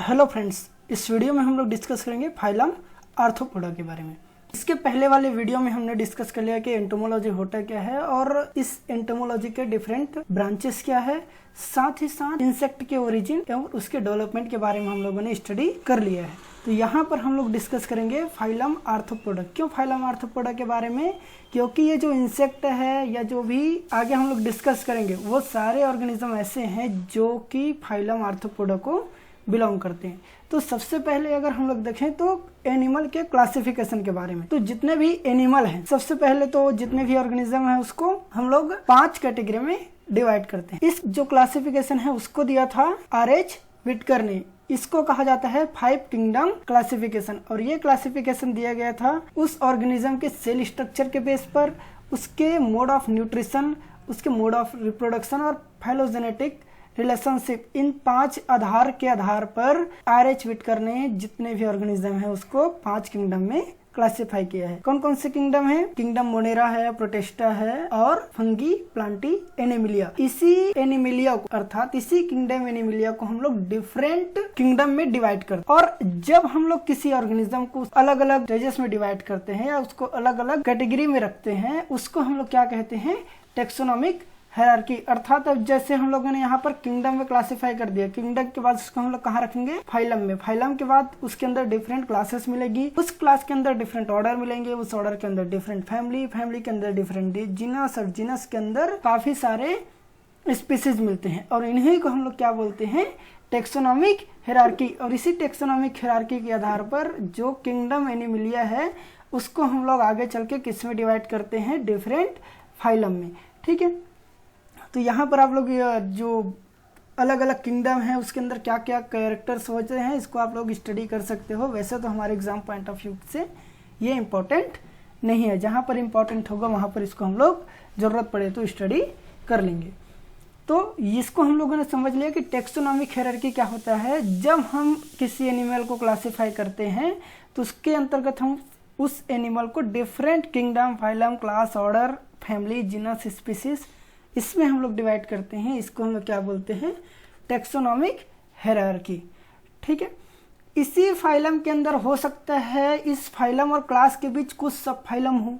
Hello friends, इस video में हम लोग डिस्कस करेंगे फाइलम आर्थ्रोपोडा के बारे में। इसके पहले वाले वीडियो में हमने डिस्कस कर लिया कि एंटोमोलॉजी होता क्या है और इस एंटोमोलॉजी के डिफरेंट ब्रांचेस क्या है, साथ ही साथ इंसेक्ट के ओरिजिन और उसके डेवलपमेंट के बारे में हम लोगों ने स्टडी कर लिया है। तो यहाँ पर हम लोग डिस्कस करेंगे फाइलम आर्थ्रोपोडा। क्यों फाइलम आर्थ्रोपोडा के बारे में? क्योंकि ये जो इंसेक्ट है या जो भी आगे हम लोग डिस्कस करेंगे वो सारे ऑर्गेनिज्म ऐसे हैं जो कि फाइलम आर्थ्रोपोडा को बिलोंग करते हैं। तो सबसे पहले अगर हम लोग देखें तो एनिमल के क्लासिफिकेशन के बारे में, तो जितने भी एनिमल हैं, सबसे पहले तो जितने भी ऑर्गेनिज्म हैं उसको हम लोग 5 कैटेगरी में डिवाइड करते हैं। इस जो क्लासिफिकेशन है उसको दिया था R.H. विटकर ने। इसको कहा जाता है 5 किंगडम क्लासिफिकेशन, और ये क्लासिफिकेशन दिया गया था उस ऑर्गेनिज्म के सेल स्ट्रक्चर के बेस पर, उसके मोड ऑफ न्यूट्रिशन, उसके मोड ऑफ रिप्रोडक्शन और फाइलोजेनेटिक रिलेशनशिप। इन 5 आधार के आधार पर R.H. विटकर ने जितने भी ऑर्गेनिज्म है उसको 5 किंगडम में क्लासिफाई किया है। कौन कौन से किंगडम है? किंगडम मोनेरा है, प्रोटेस्टा है और फंगी, प्लांटी, एनिमिलिया। इसी एनिमिलिया को अर्थात इसी किंगडम एनिमिलिया को हम लोग डिफरेंट किंगडम में डिवाइड करते हैं। और जब हम लोग किसी ऑर्गेनिज्म को अलग अलग स्टेजेस में डिवाइड करते हैं या उसको अलग अलग कैटेगरी में रखते हैं, उसको हम लोग क्या कहते हैं? Taxonomic hierarchy. अर्थात अब जैसे हम लोगों ने यहाँ पर किंगडम में क्लासिफाई कर दिया, किंगडम के बाद उसको हम लोग कहाँ रखेंगे? फाइलम में। फाइलम के बाद उसके अंदर डिफरेंट क्लासेस मिलेगी, उस क्लास के अंदर डिफरेंट ऑर्डर मिलेंगे, उस ऑर्डर के अंदर डिफरेंट फैमिली, फैमिली के अंदर डिफरेंट जीनस और जीनस के अंदर काफी सारे स्पीसीज मिलते हैं, और इन्हीं को हम लोग क्या बोलते हैं? Taxonomic hierarchy. और इसी टेक्सोनोमिक हायरार्की के आधार पर जो किंगडम एनिमिलिया है उसको हम लोग आगे चल के किस में डिवाइड करते हैं? डिफरेंट फाइलम में। ठीक है, तो यहाँ पर आप लोग जो अलग अलग किंगडम है उसके अंदर क्या क्या कैरेक्टर्स होते हैं इसको आप लोग स्टडी कर सकते हो। वैसे तो हमारे एग्जाम पॉइंट ऑफ व्यू से ये इम्पोर्टेंट नहीं है, जहाँ पर इम्पोर्टेंट होगा वहाँ पर इसको हम लोग ज़रूरत पड़े तो स्टडी कर लेंगे। तो इसको हम लोगों ने समझ लिया कि टेक्सोनोमिक हायरार्की क्या होता है। जब हम किसी एनिमल को क्लासीफाई करते हैं तो उसके अंतर्गत हम उस एनिमल को different kingdom, phylum, class, order, family, genus, species, इसमें हम लोग डिवाइड करते हैं। इसको हम लोग क्या बोलते हैं? Taxonomic hierarchy. ठीक है, इसी फाइलम के अंदर हो सकता है इस फाइलम और क्लास के बीच कुछ सब फाइलम हो,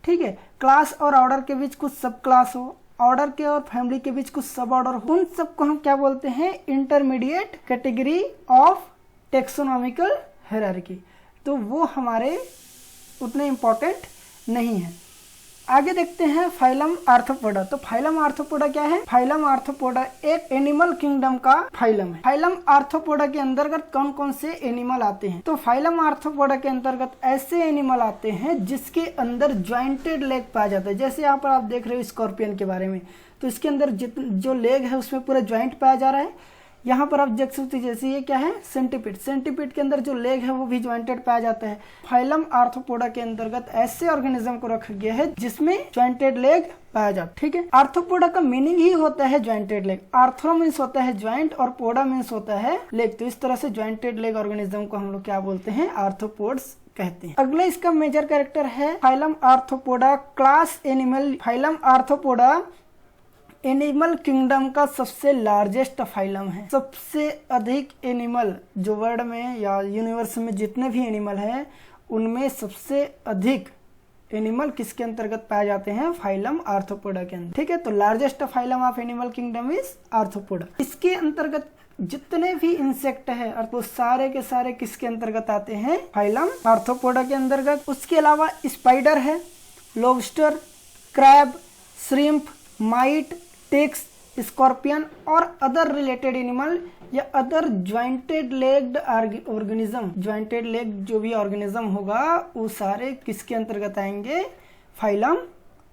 ठीक है, क्लास और ऑर्डर के बीच कुछ सब क्लास हो, ऑर्डर के और फैमिली के बीच कुछ सब ऑर्डर हो। उन सबको हम क्या बोलते हैं? Intermediate category of taxonomical hierarchy. तो वो हमारे उतने इंपॉर्टेंट नहीं है। आगे देखते हैं फाइलम आर्थ्रोपोडा। तो फाइलम आर्थ्रोपोडा क्या है? फाइलम आर्थ्रोपोडा एक एनिमल किंगडम का फाइलम है। फाइलम आर्थ्रोपोडा के अंतर्गत कौन कौन से एनिमल आते हैं? तो फाइलम आर्थ्रोपोडा के अंतर्गत ऐसे एनिमल आते हैं जिसके अंदर ज्वाइंटेड लेग पाया जाता है। जैसे यहाँ पर आप देख रहे हो स्कॉर्पियन के बारे में, तो इसके अंदर जो लेग है उसमें पूरा ज्वाइंट पाया जा रहा है। यहाँ पर आप देख सकते हैं जैसे ये क्या है? सेंटीपीड। सेंटीपीड के अंदर जो लेग है वो भी ज्वाइंटेड पाया जाता है। फाइलम आर्थ्रोपोडा के अंतर्गत ऐसे ऑर्गेनिज्म को रखा गया है जिसमें ज्वाइंटेड लेग पाया जाता है। ठीक है, आर्थ्रोपोडा का मीनिंग ही होता है ज्वाइंटेड लेग। आर्थ्रो मीन्स होता है ज्वाइंट और पोडा मीन्स होता है लेग। तो इस तरह से ज्वाइंटेड लेग ऑर्गेनिज्म को हम लोग क्या बोलते हैं? आर्थ्रोपोड्स कहते हैं। अगला इसका मेजर कैरेक्टर है phylum arthropoda class animal. Phylum arthropoda animal kingdom का सबसे लार्जेस्ट फाइलम है। सबसे अधिक एनिमल जो वर्ल्ड में या यूनिवर्स में जितने भी एनिमल हैं उनमें सबसे अधिक एनिमल किसके अंतर्गत पाए जाते हैं? फाइलम आर्थ्रोपोडा के अंदर। ठीक है, तो largest phylum of animal kingdom is arthropoda. इसके अंतर्गत जितने भी इंसेक्ट है और वो सारे के सारे किसके अंतर्गत आते हैं? फाइलम आर्थ्रोपोडा के अंतर्गत। उसके अलावा स्पाइडर है, lobster, crab, shrimp, mite, ticks, scorpion और अदर रिलेटेड एनिमल या other jointed legged organism. Jointed leg जो भी ऑर्गेनिज्म होगा वो सारे किसके अंतर्गत आएंगे? फाइलम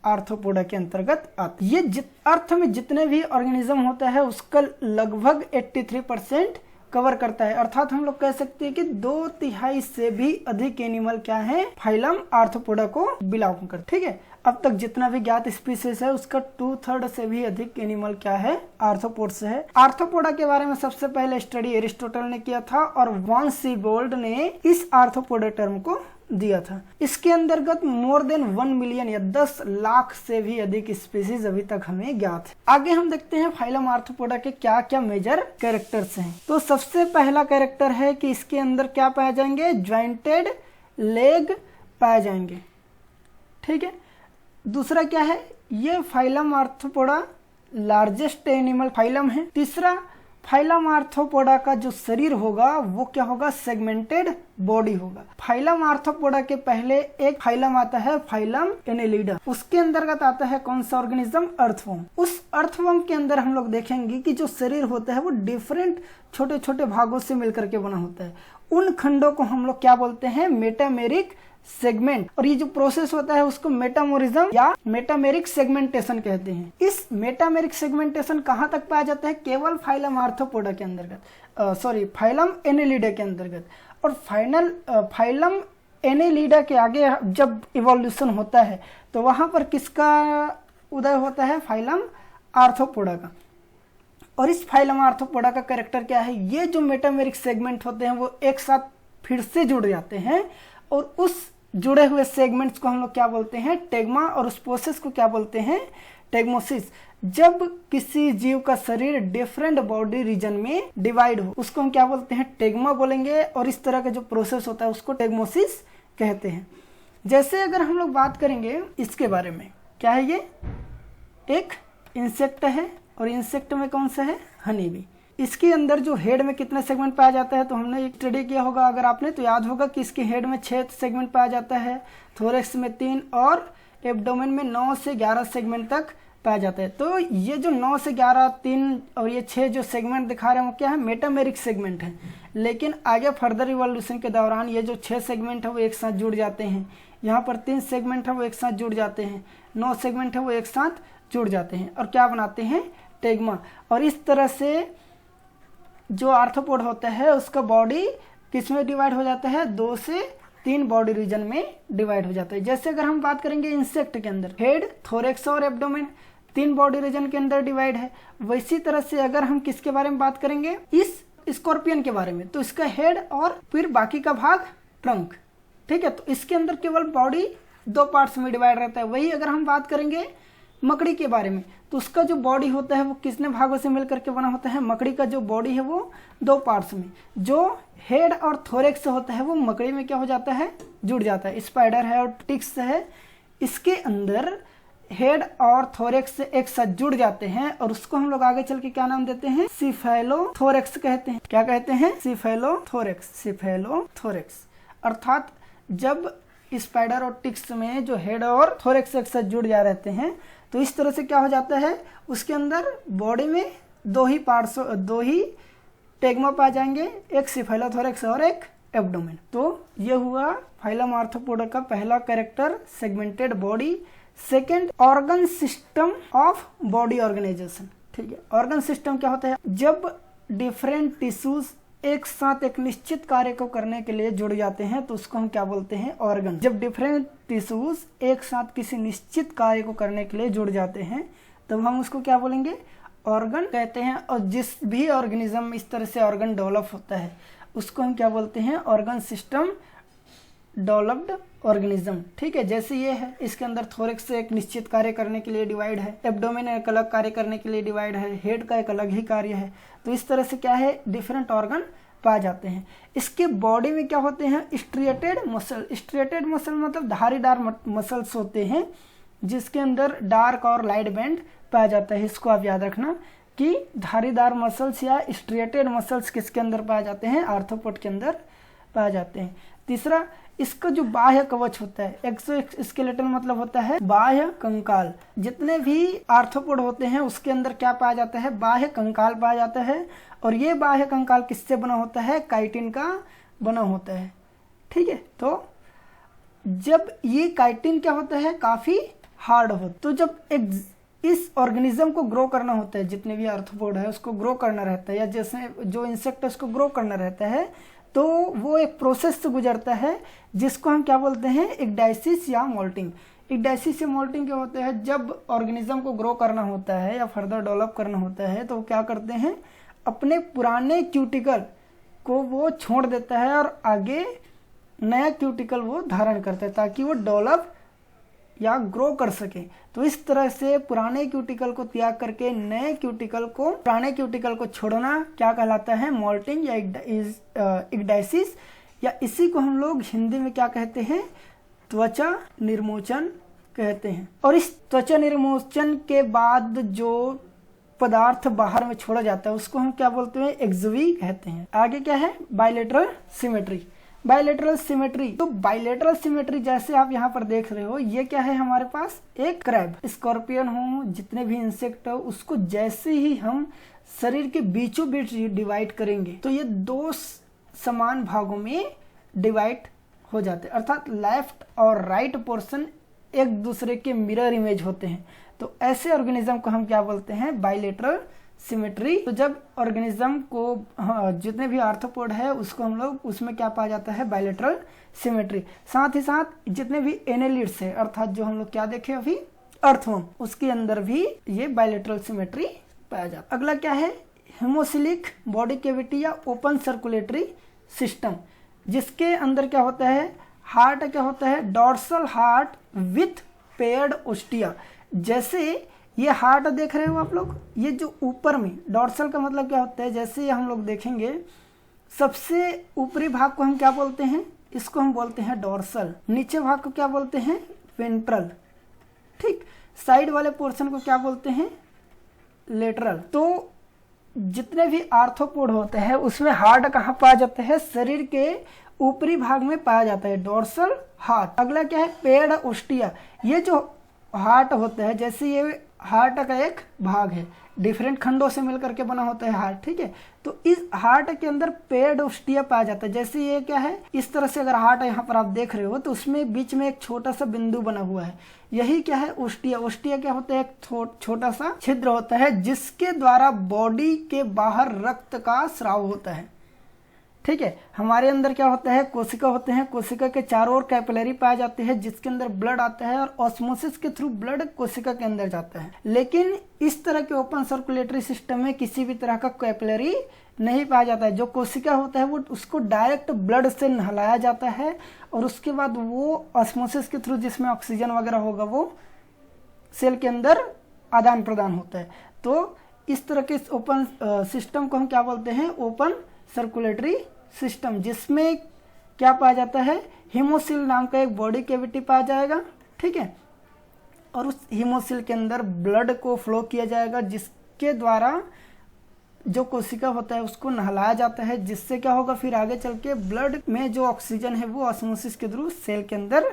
आर्थ्रोपोडा के अंतर्गत आते। ये अर्थ में जितने भी ऑर्गेनिज्म होता है उसका लगभग 83% कवर करता है। अर्थात हम लोग कह सकते हैं कि 2/3 से भी अधिक एनिमल क्या है? फाइलम आर्थ्रोपोडा को बिलोंग कर। ठीक है, अब तक जितना भी ज्ञात स्पीसीज है उसका 2/3 से भी अधिक एनिमल क्या है? आर्थ्रोपोड्स है। आर्थ्रोपोडा के बारे में सबसे पहले स्टडी एरिस्टोटल ने किया था और वॉन सीबोल्ड ने इस आर्थ्रोपोडा टर्म को दिया था। इसके अंतर्गत मोर देन 1 मिलियन या 10 लाख से भी अधिक स्पीसीज अभी तक हमें ज्ञात है। आगे हम देखते हैं फाइलम आर्थ्रोपोडा के क्या क्या मेजर कैरेक्टर्स हैं। तो सबसे पहला कैरेक्टर है कि इसके अंदर क्या पाए जाएंगे, ज्वाइंटेड लेग पाए जाएंगे, ठीक है। दूसरा क्या है, ये phylum arthropoda largest animal phylum है। तीसरा, फाइलम आर्थ्रोपोडा का जो शरीर होगा वो क्या होगा, सेगमेंटेड बॉडी होगा। फाइलम आर्थ्रोपोडा के पहले एक फाइलम आता है फाइलम एनेलिडा, उसके अंतर्गत आता है कौन सा ऑर्गेनिज्म, अर्थवर्म। उस अर्थवर्म के अंदर हम लोग देखेंगे कि जो शरीर होता है वो डिफरेंट छोटे छोटे भागों से मिलकर के बना होता है। उन खंडों को हम लोग क्या बोलते हैं, मेटामेरिक सेगमेंट। और ये जो प्रोसेस होता है उसको मेटामोरिज्म या मेटामेरिक सेगमेंटेशन कहते हैं। इस मेटामेरिक सेगमेंटेशन कहाँ तक पाया जाता है, केवल फाइलम आर्थ्रोपोडा के अंतर्गत, फाइलम एनेलिडा के अंतर्गत। और फाइलम एनेलिडा के आगे जब इवोल्यूशन होता है तो वहां पर किसका उदय होता है, फाइलम आर्थ्रोपोडा का। और इस फाइलम आर्थ्रोपोडा का कैरेक्टर क्या है, ये जो मेटामेरिक सेगमेंट होते हैं वो एक साथ फिर से जुड़ जाते हैं और उस जुड़े हुए सेगमेंट्स को हम लोग क्या बोलते हैं, टेग्मा। और उस प्रोसेस को क्या बोलते हैं, टेग्मोसिस। जब किसी जीव का शरीर डिफरेंट बॉडी रीजन में डिवाइड हो उसको हम क्या बोलते हैं, टेग्मा बोलेंगे। और इस तरह का जो प्रोसेस होता है उसको टेग्मोसिस कहते हैं। जैसे अगर हम लोग बात करेंगे इसके बारे में, क्या है, ये एक इंसेक्ट है और इंसेक्ट में कौन सा है, हनी बी। इसके अंदर जो हेड में कितने सेगमेंट पाया जाता है, तो हमने एक स्टडी किया होगा अगर आपने, तो याद होगा कि इसके हेड में 6 सेगमेंट पाया जाता है, थोरेक्स में 3 और एब्डोमेन में 9 से 11 सेगमेंट तक पाया जाता है। तो ये जो 9 से 11, 3 और ये 6 जो सेगमेंट दिखा रहे हैं वो क्या है, मेटामेरिक सेगमेंट है। लेकिन आगे फर्दर इवोल्यूशन के दौरान ये जो 6 सेगमेंट है वो एक साथ जुड़ जाते हैं, यहाँ पर 3 सेगमेंट है वो एक साथ जुड़ जाते हैं, 9 सेगमेंट है वो एक साथ जुड़ जाते हैं और क्या बनाते हैं, टेग्मा। और इस तरह से जो आर्थ्रोपोड होता है उसका बॉडी किस में डिवाइड हो जाता है, 2 से 3 बॉडी रीजन में डिवाइड हो जाता है। जैसे अगर हम बात करेंगे इंसेक्ट के अंदर हेड, थोरेक्स और एब्डोमेन 3 बॉडी रीजन के अंदर डिवाइड है। वैसी तरह से अगर हम किसके बारे में बात करेंगे, इस स्कॉर्पियन के बारे में, तो इसका हेड और फिर बाकी का भाग ट्रंक, ठीक है। तो इसके अंदर केवल बॉडी 2 पार्ट्स में डिवाइड रहता है। वही अगर हम बात करेंगे मकड़ी के बारे में, तो उसका जो बॉडी होता है वो कितने भागों से मिलकर के बना होता है, मकड़ी का जो बॉडी है वो 2 पार्ट्स में, जो हेड और थोरेक्स होता है वो मकड़ी में क्या हो जाता है, जुड़ जाता है। स्पाइडर है और टिक्स है, इसके अंदर हेड और थोरेक्स एक साथ जुड़ जाते हैं और उसको हम लोग आगे चल के क्या नाम देते हैं, सिफेलोथोरेक्स कहते हैं। क्या कहते हैं, सिफेलोथोरेक्स, सिफेलोथोरेक्स। अर्थात जब स्पाइडर और टिक्स में जो हेड और थोरेक्स एक साथ जुड़ जा रहते हैं तो इस तरह से क्या हो जाता है, उसके अंदर बॉडी में 2 ही पार्ट्स, 2 ही टेग्मा पाए जाएंगे, एक सिफेलोथोरेक्स और एक एब्डोमेन। तो ये हुआ फाइलम आर्थ्रोपोडा का पहला character, segmented body. Second, organ system of body organisation, ठीक है। ऑर्गन सिस्टम क्या होता है, जब डिफरेंट टिश्यूज एक साथ एक निश्चित कार्य को करने के लिए जुड़ जाते हैं तो उसको हम क्या बोलते हैं, ऑर्गन। जब डिफरेंट टिश्यूज एक साथ किसी निश्चित कार्य को करने के लिए जुड़ जाते हैं तब हम उसको क्या बोलेंगे, ऑर्गन कहते हैं। और जिस भी ऑर्गेनिज्म इस तरह से ऑर्गन डेवलप होता है उसको हम क्या बोलते हैं, ऑर्गन सिस्टम डेवलप्ड ऑर्गेनिज्म, ठीक है। जैसे ये है, इसके अंदर थोरेक्स से एक निश्चित कार्य करने के लिए डिवाइड है, एब्डोमेन एक अलग कार्य करने के लिए डिवाइड है, हेड का एक अलग ही कार्य है। तो इस तरह से क्या है, डिफरेंट ऑर्गन पाए जाते हैं। इसके बॉडी में क्या होते हैं, स्ट्रिएटेड मसल। स्ट्रिएटेड मसल मतलब धारीदार मसल्स होते हैं जिसके अंदर डार्क और लाइट बैंड पाया जाता है। इसको आप याद रखना कि धारीदार मसल्स या स्ट्रिएटेड मसल्स किसके अंदर पाए जाते हैं, आर्थ्रोपोड के अंदर पाए जाते हैं। तीसरा, इसका जो बाह्य कवच होता है, एक्सोस्केलेटन मतलब होता है बाह्य कंकाल। जितने भी आर्थ्रोपोड होते हैं उसके अंदर क्या पाया जाता है, बाह्य कंकाल पाया जाता है। और ये बाह्य कंकाल किससे बना होता है, काइटिन का बना होता है, ठीक है। तो जब ये काइटिन क्या होता है, काफी हार्ड हो, तो जब एक इस ऑर्गेनिज्म को ग्रो करना होता है, जितने भी आर्थ्रोपोड है उसको ग्रो करना रहता है, या जैसे जो इंसेक्ट है उसको ग्रो करना रहता है, तो वो एक प्रोसेस से गुजरता है जिसको हम क्या बोलते हैं, इक्डाइसिस या मोल्टिंग। इक्डाइसिस या मोल्टिंग क्या होता है, जब ऑर्गेनिज्म को ग्रो करना होता है या फर्दर डेवलप करना होता है तो वो क्या करते हैं, अपने पुराने क्यूटिकल को वो छोड़ देता है और आगे नया क्यूटिकल वो धारण करता है ताकि वो डेवलप या ग्रो कर सके। तो इस तरह से पुराने क्यूटिकल को त्याग करके नए क्यूटिकल को, पुराने क्यूटिकल को छोड़ना क्या कहलाता है? मोल्टिंग या इक्डाइसिस, या इसी को हम लोग हिंदी में क्या कहते हैं? त्वचा निर्मोचन कहते हैं। और इस त्वचा निर्मोचन के बाद जो पदार्थ बाहर में छोड़ा जाता है उसको हम क्या बोलते हैं? एक्सुवी कहते हैं। आगे क्या है? Bilateral symmetry. बायलेटरल सिमेट्री, तो बायलेटरल सिमेट्री जैसे आप यहाँ पर देख रहे हो, ये क्या है हमारे पास? एक क्रैब, स्कॉर्पियन हो, जितने भी इंसेक्ट हो, उसको जैसे ही हम शरीर के बीचों बीच डिवाइड करेंगे तो ये दो समान भागों में डिवाइड हो जाते हैं, अर्थात लेफ्ट और राइट पोर्शन एक दूसरे के मिरर इमेज होते हैं। तो ऐसे ऑर्गेनिज्म को हम क्या बोलते हैं? Bilateral symmetry. तो जब ऑर्गेनिज्म को जितने भी आर्थ्रोपोड है उसको हम लोग, उसमें क्या पाया जाता है? Bilateral symmetry. साथ ही साथ जितने भी एनेलिड्स है, अर्थात जो हम लोग क्या देखे अभी? अर्थवर्म, उसके अंदर भी ये बायलेटरल सिमेट्री पाया जाता है। अगला क्या है? हेमोसिलिक बॉडी कैविटी या ओपन सर्कुलेटरी सिस्टम, जिसके अंदर क्या होता है? हार्ट क्या होता है? Dorsal heart with paired ostia. जैसे ये हार्ट देख रहे हो आप लोग, ये जो ऊपर में डॉर्सल का मतलब क्या होता है? जैसे हम लोग देखेंगे सबसे ऊपरी भाग को हम क्या बोलते हैं? इसको हम बोलते हैं डॉर्सल। नीचे भाग को क्या बोलते हैं? वेंट्रल। ठीक, साइड वाले पोर्शन को क्या बोलते हैं? लेटरल। तो जितने भी आर्थ्रोपोड होते हैं उसमें हार्ट कहाँ पाया जाता है? शरीर के ऊपरी भाग में पाया जाता है, डॉर्सल हार्ट। अगला क्या है? Paired ostia. ये जो हार्ट होता है, जैसे ये हार्ट का एक भाग है, डिफरेंट खंडों से मिलकर के बना होता है हार्ट, ठीक है। तो इस हार्ट के अंदर पेयर्ड ओस्टिया पाया जाता है। जैसे ये क्या है? इस तरह से अगर हार्ट यहाँ पर आप देख रहे हो तो उसमें बीच में एक छोटा सा बिंदु बना हुआ है, यही क्या है? ओस्टिया। ओस्टिया क्या होता है? एक छोटा सा छिद्र होता है जिसके द्वारा बॉडी के बाहर रक्त का स्राव होता है, ठीक है। हमारे अंदर क्या होता है? कोशिका होते हैं, कोशिका के चारों ओर कैपिलरी पाए जाते हैं जिसके अंदर ब्लड आता है और ऑस्मोसिस के थ्रू ब्लड कोशिका के अंदर जाता है। लेकिन इस तरह के ओपन सर्कुलेटरी सिस्टम में किसी भी तरह का कैपिलरी नहीं पाया जाता है। जो कोशिका होता है वो उसको डायरेक्ट ब्लड से नहलाया जाता है और उसके बाद वो ऑस्मोसिस के थ्रू, जिसमें ऑक्सीजन वगैरह होगा, वो सेल के अंदर आदान प्रदान होता है। तो इस तरह के ओपन सिस्टम को हम क्या बोलते हैं? ओपन सर्कुलेटरी सिस्टम, जिसमें क्या पाया जाता है? हीमोसिल नाम का एक बॉडी कैविटी पाया जाएगा, ठीक है। और उस हीमोसिल के अंदर ब्लड को फ्लो किया जाएगा जिसके द्वारा जो कोशिका होता है उसको नहलाया जाता है, जिससे क्या होगा? फिर आगे चल के ब्लड में जो ऑक्सीजन है वो ऑस्मोसिस के थ्रू सेल के अंदर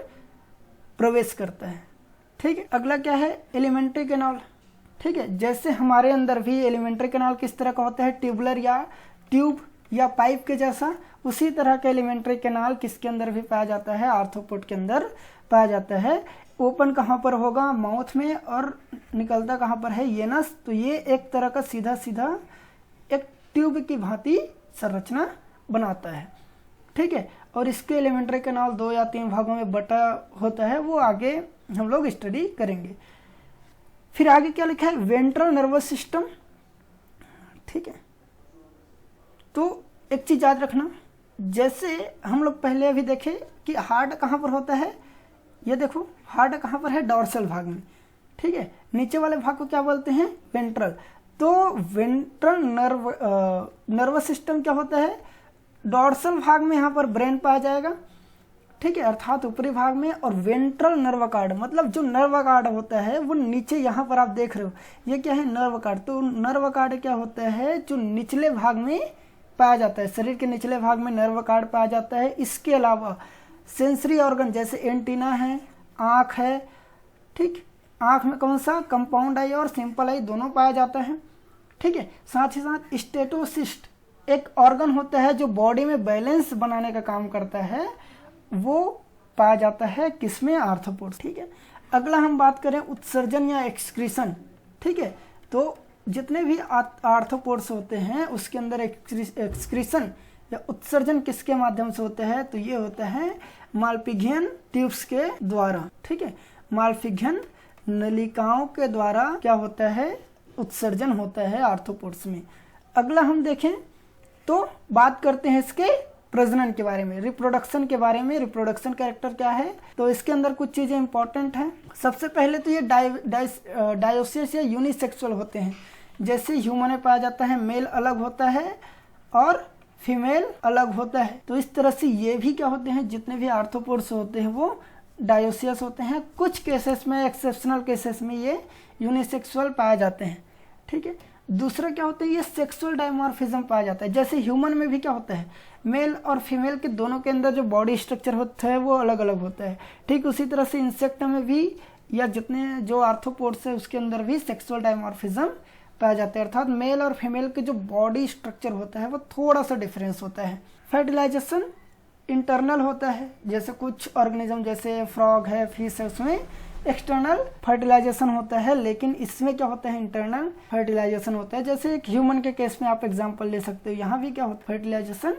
प्रवेश करता है, ठीक है। अगला क्या है? एलिमेंट्री कैनाल, ठीक है। जैसे हमारे अंदर भी एलिमेंट्री कैनाल किस तरह का होता है? ट्यूबुलर या ट्यूब या पाइप के जैसा, उसी तरह का एलिमेंट्री कैनाल किसके अंदर भी पाया जाता है? आर्थ्रोपोड के अंदर पाया जाता है। ओपन कहाँ पर होगा? माउथ में, और निकलता कहाँ पर है? एनस। तो ये एक तरह का सीधा सीधा एक ट्यूब की भांति संरचना बनाता है, ठीक है। और इसके एलिमेंट्री कैनाल 2 या 3 भागों में बटा होता है, वो आगे हम लोग स्टडी करेंगे। फिर आगे क्या लिखा है? वेंट्रल नर्वस सिस्टम, ठीक है। तो एक चीज याद रखना, जैसे हम लोग पहले अभी देखे कि हार्ट कहाँ पर होता है, ये देखो हार्ट कहाँ पर है? डॉर्सल भाग में, ठीक है। नीचे वाले भाग को क्या बोलते हैं? वेंट्रल। तो वेंट्रल नर्वस सिस्टम क्या होता है? डॉर्सल भाग में यहाँ पर ब्रेन पाया जाएगा, ठीक है, अर्थात ऊपरी भाग में। और वेंट्रल नर्व कार्ड, मतलब जो नर्व कार्ड होता है वो नीचे यहाँ पर आप देख रहे हो, ये क्या है? Nerve card. तो नर्व कार्ड क्या होता है? जो निचले भाग में पाया जाता है, शरीर के निचले भाग में नर्व कार्ड पाया जाता है। इसके अलावा सेंसरी ऑर्गन जैसे एंटीना है, आँख है, ठीक। आँख में कौन सा? कंपाउंड आई और सिंपल आई दोनों पाया जाता है, ठीक है। साथ ही साथ स्टेटोसिस्ट एक ऑर्गन होता है जो बॉडी में बैलेंस बनाने का काम करता है, वो पाया जाता है किसमें? आर्थ्रोपोड, ठीक है। अगला हम बात करें उत्सर्जन या एक्सक्रीशन, ठीक है। तो जितने भी आर्थ्रोपोड्स होते हैं उसके अंदर एक्सक्रीशन या उत्सर्जन किसके माध्यम से होते हैं? तो ये होता है मालपिघियन ट्यूब्स के द्वारा, ठीक है। मालपिघियन नलिकाओं के द्वारा क्या होता है? उत्सर्जन होता है आर्थ्रोपोड्स में। अगला हम देखें तो बात करते हैं इसके प्रजनन के बारे में, रिप्रोडक्शन के बारे में। रिप्रोडक्शन कैरेक्टर क्या है, तो इसके अंदर कुछ चीज़ें इंपॉर्टेंट हैं। सबसे पहले तो ये डायोसियस या यूनिसेक्सुअल होते हैं। जैसे ह्यूमन में पाया जाता है मेल अलग होता है और फीमेल अलग होता है, तो इस तरह से ये भी क्या होते हैं, जितने भी आर्थ्रोपोड्स होते हैं वो डायोसियस होते हैं। कुछ केसेस में, एक्सेप्शनल केसेस में ये यूनिसेक्सुअल पाए जाते हैं। ठीक है। दूसरा क्या होता है, ये सेक्सुअल डायमॉर्फिज्म पाया जाता है। जैसे ह्यूमन में भी क्या होता है, मेल और फीमेल के दोनों के अंदर जो बॉडी स्ट्रक्चर होता है वो अलग अलग होता है। ठीक उसी तरह से इंसेक्ट में भी या जितने जो आर्थ्रोपोड्स है उसके अंदर भी सेक्सुअल डायमॉर्फिज्म पाया जाता है, अर्थात मेल और फीमेल के जो बॉडी स्ट्रक्चर होता है वो थोड़ा सा डिफरेंस होता है। फर्टिलाइजेशन इंटरनल होता है, जैसे कुछ ऑर्गेनिज्म जैसे फ्रॉग है, फिश है, उसमें एक्सटर्नल फर्टिलाइजेशन होता है, लेकिन इसमें क्या होता है, इंटरनल फर्टिलाइजेशन होता है। जैसे एक ह्यूमन के केस में आप एग्जांपल ले सकते हो, यहाँ भी क्या होता है, फर्टिलाइजेशन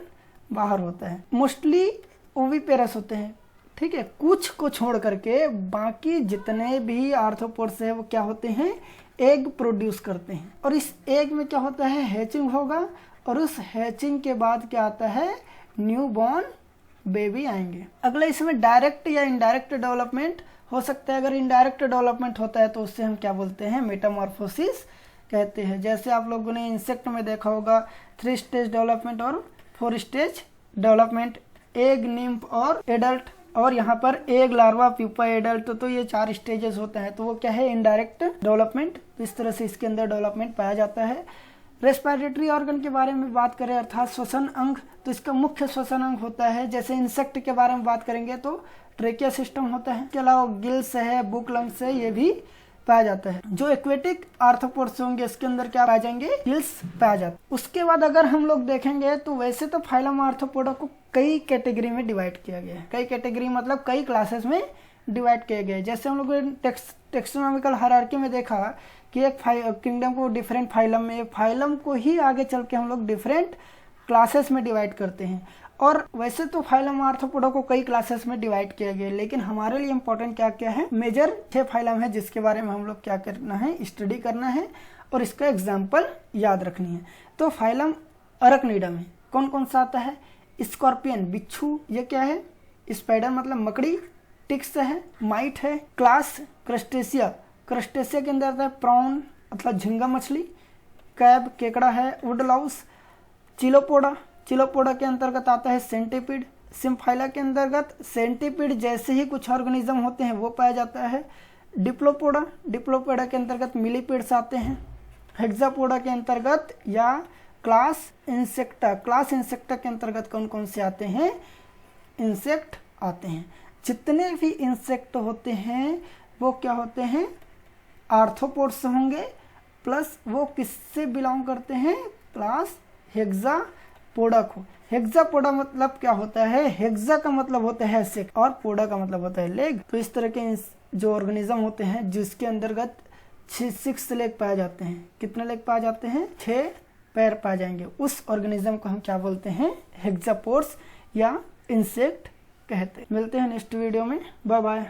बाहर होता है। मोस्टली ओविपेरस होते हैं। ठीक है। कुछ को छोड़ करके बाकी जितने भी आर्थ्रोपोड्स है वो क्या होते हैं, एग प्रोड्यूस करते हैं, और इस एग में क्या होता है, हैचिंग होगा, और उस हैचिंग के बाद क्या आता है, न्यू बॉर्न बेबी आएंगे। अगला इसमें डायरेक्ट या इनडायरेक्ट डेवलपमेंट हो सकता है। अगर इनडायरेक्ट डेवलपमेंट होता है तो उससे हम क्या बोलते हैं, मेटामॉर्फोसिस कहते हैं। जैसे आप लोगों ने इंसेक्ट में देखा होगा 3 स्टेज डेवलपमेंट और 4 स्टेज डेवलपमेंट, एग, निम्फ और एडल्ट, और यहाँ पर एग, लार्वा, प्यूपा, एडल्ट, तो ये 4 स्टेजेस होते हैं। तो वो क्या है, इनडायरेक्ट डेवलपमेंट। तो इस तरह से इसके अंदर डेवलपमेंट पाया जाता है। रेस्पिरेटरी ऑर्गन के बारे में बात करें, अर्थात श्वसन अंग, तो इसका मुख्य श्वसन अंग होता है। जैसे इंसेक्ट के बारे में बात करेंगे तो ट्रेकिया सिस्टम होता है, इसके अलावा गिल्स है, बुक लंग्स है, ये भी पाया जाता है। जो एक्वेटिक आर्थ्रोपोड्स होंगे इसके अंदर क्या पाए जाएंगे, गिल्स पाया जाता है। उसके बाद अगर हम लोग देखेंगे तो वैसे तो फाइलम आर्थ्रोपोडा को कई कैटेगरी में डिवाइड किया गया है। कई कैटेगरी मतलब कई क्लासेस में डिवाइड किए गए। जैसे हम लोग टेक्सोनॉमिकल हायरार्की में देखा कि एक किंगडम को डिफरेंट फाइलम में, फाइलम को ही आगे चल के हम लोग डिफरेंट क्लासेस में डिवाइड करते हैं। और वैसे तो फाइलम आर्थ्रोपोडा को कई क्लासेस में डिवाइड किया गया, लेकिन हमारे लिए इंपॉर्टेंट क्या क्या है, मेजर 6 फाइलम है जिसके बारे में हम लोग क्या करना है, स्टडी करना है और इसका एग्जाम्पल याद रखनी है। तो फाइलम अरकनीडा में कौन कौन सा आता है, स्कॉर्पियन बिच्छू, ये क्या है, स्पाइडर मतलब मकड़ी, टिक्स है, माइट है, क्लास क्रस्टेशिया, क्रस्टेशिया के अंदर आता है प्रॉन मतलब झींगा मछली, कैब केकड़ा है, वुडलाउस, चिलोपोडा, चिलोपोडा के अंतर्गत आता है सेंटीपीड, सिम्फाइला के अंतर्गत सेंटीपीड जैसे ही कुछ ऑर्गेनिज्म होते हैं वो पाया जाता है। डिप्लोपोडा, डिप्लोपोडा के अंतर्गत मिलीपीड्स आते हैं। हेक्सापोडा के अंतर्गत या क्लास इंसेक्टा, क्लास इंसेक्टा के अंतर्गत कौन कौन से आते हैं, इंसेक्ट आते हैं। जितने भी इंसेक्ट होते हैं वो क्या होते हैं, आर्थ्रोपोड्स होंगे, प्लस वो किससे बिलोंग करते हैं, क्लास हेक्सापोडा को। हेक्सापोडा मतलब क्या होता है, हेक्सा का मतलब होता है सेक्ट और पोडा का मतलब होता है लेग। तो इस तरह के जो ऑर्गेनिज्म होते हैं जिसके अंतर्गत 6 लेग पाए जाते हैं, कितने लेग पाए जाते हैं, 6 पैर पाए जाएंगे, उस ऑर्गेनिज्म को हम क्या बोलते हैं, हेक्सापोड्स या इंसेक्ट कहते हैं। मिलते हैं नेक्स्ट वीडियो में, बाय बाय।